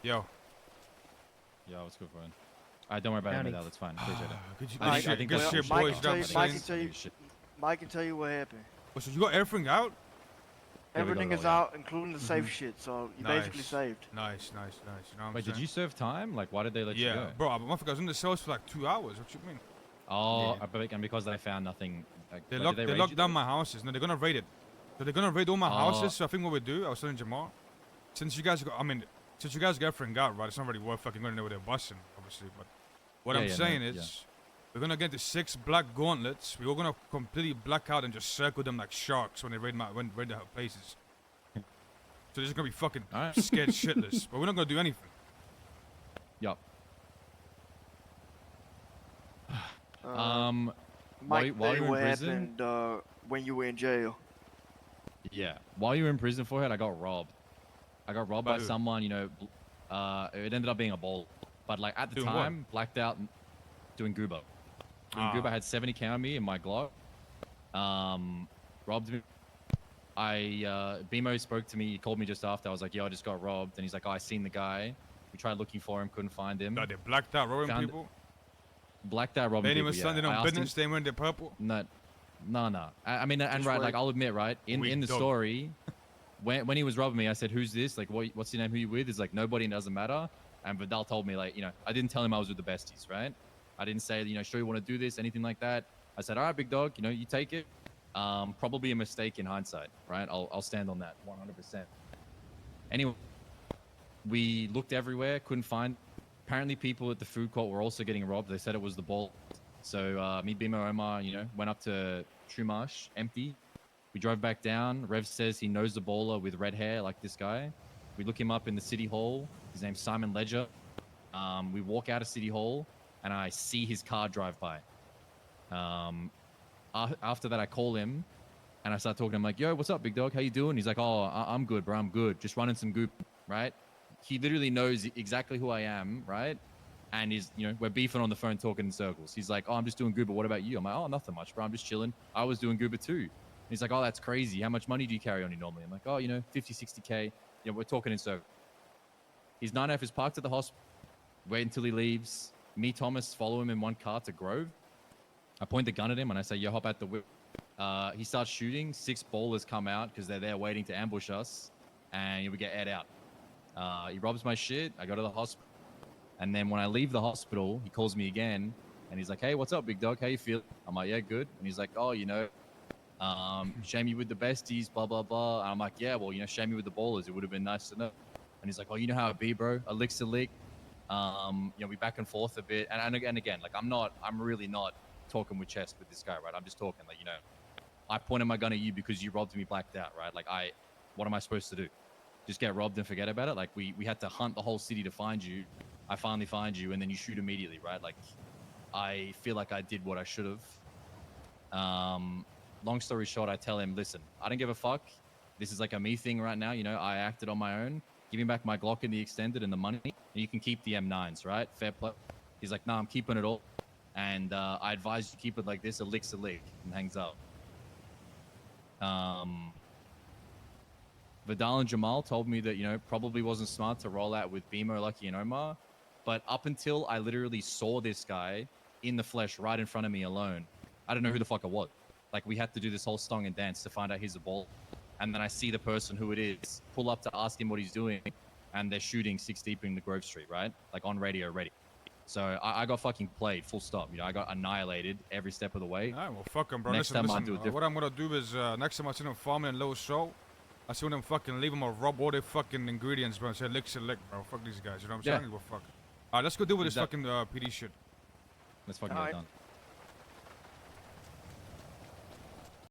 Yo. Yo, what's good, friend? Alright, don't worry about it now. That's fine. Appreciate it. Good shit, boys. Mike can tell you what happened. Oh, so you got everything out? Everything is out, including the safe shit. So you basically saved. Nice. You know what I'm Wait, saying? did you serve time? Like, why did they let you go? Yeah, bro. I was in the cells for like 2 hours. What you mean? Oh, and because they found nothing. Like, They locked down my houses. No, they're gonna raid it. So they're gonna raid all my houses. So I think what we do, I was telling Jamal, since you guys got everything out, right? It's not really worth fucking going there with their busing, obviously. But what I'm saying is, we're gonna get the 6 black gauntlets. We're all gonna completely black out and just circle them like sharks when they raid their places. So they're just gonna be fucking scared shitless. But we're not gonna do anything. Yup. Mike, while you were what in prison, happened when you were in jail? Yeah, while you were in prison for it, I got robbed. I got robbed by someone. You know, it ended up being a ball, but like at the time, blacked out, doing gooba. Gooba had 70k on me in my Glock. Robbed me. Bimo spoke to me. He called me just after. I was like, "Yo, I just got robbed," and he's like, "Oh, I seen the guy. We tried looking for him, couldn't find him." They blacked out robbing people. Blacked out robbing people. They didn't even stand on business. They went to purple. No. I mean, and right, like I'll admit, right, in the story, when he was robbing me, I said, "Who's this? Like, what's your name? Who you with?" He's like, "Nobody, doesn't matter." And Vidal told me, like, you know, I didn't tell him I was with the Besties, right? I didn't say, you know, sure you want to do this, anything like that. I said, "All right, big dog, you know, you take it." Probably a mistake in hindsight, right? I'll stand on that 100%. Anyway, we looked everywhere, couldn't find. Apparently, people at the food court were also getting robbed. They said it was the ball. So me, Bimo, Omar, you know, went up to Chumash, empty. We drove back down. Rev says he knows the baller with red hair, like this guy. We look him up in the city hall. His name's Simon Ledger. We walk out of city hall, and I see his car drive by. After that, I call him, and I start talking to him like, "Yo, what's up, big dog? How you doing?" He's like, "Oh, I'm good, bro. I'm good. Just running some goop," right? He literally knows exactly who I am, right? And he's, you know, we're beefing on the phone, talking in circles. He's like, "Oh, I'm just doing goober. What about you?" I'm like, "Oh, nothing much, bro. I'm just chilling. I was doing goober too." And he's like, "Oh, that's crazy. How much money do you carry on you normally?" I'm like, "Oh, you know, 50, 60K. You know, we're talking in circles." His 9F is parked at the hospital. Wait until he leaves. Me, Thomas, follow him in one car to Grove. I point the gun at him and I say, "Yo, hop at the whip." He starts shooting. 6 ballers come out because they're there waiting to ambush us. And we get Ed out. He robs my shit. I go to the hospital. And then when I leave the hospital, he calls me again. And he's like, "Hey, what's up, big dog? How you feel?" I'm like, "Yeah, good." And he's like, "Oh, you know, shame you with the Besties, blah, blah, blah." And I'm like, "Yeah, well, you know, shame you with the ballers. It would have been nice to know." And he's like, "Oh, you know how it be, bro. A lick's a lick." You know, we back and forth a bit. And again, like, I'm really not talking with chest with this guy, right? I'm just talking, like, you know, I pointed my gun at you because you robbed me blacked out, right? Like, what am I supposed to do? Just get robbed and forget about it? Like, we had to hunt the whole city to find you. I finally find you, and then you shoot immediately, right? Like, I feel like I did what I should have. Long story short, I tell him, "Listen, I don't give a fuck. This is like a me thing right now. You know, I acted on my own. Give me back my Glock and the extended and the money, and you can keep the M9s, right? Fair play." He's like, "No, I'm keeping it all. And I advise you keep it like this. A lick's a lick," and hangs up. Vidal and Jamal told me that, you know, probably wasn't smart to roll out with Bimo, Lucky, and Omar. But up until I literally saw this guy in the flesh right in front of me alone, I don't know who the fuck it was. Like, we had to do this whole song and dance to find out he's a ball. And then I see the person who it is, pull up to ask him what he's doing, and they're shooting 6 deep in the Grove Street, right? Like, on radio ready. So I got fucking played, full stop. You know, I got annihilated every step of the way. All right, well, fuck him, bro. Next time I'll do it different. What I'm gonna do is, next time I see them farming in Low Show, I see them fucking leave them or rob all their fucking ingredients, bro, and say, "Lick's a lick, bro. Fuck these guys," you know what I'm saying? Well, fuck. Alright, let's go deal with this fucking PD shit. Let's fucking get it done.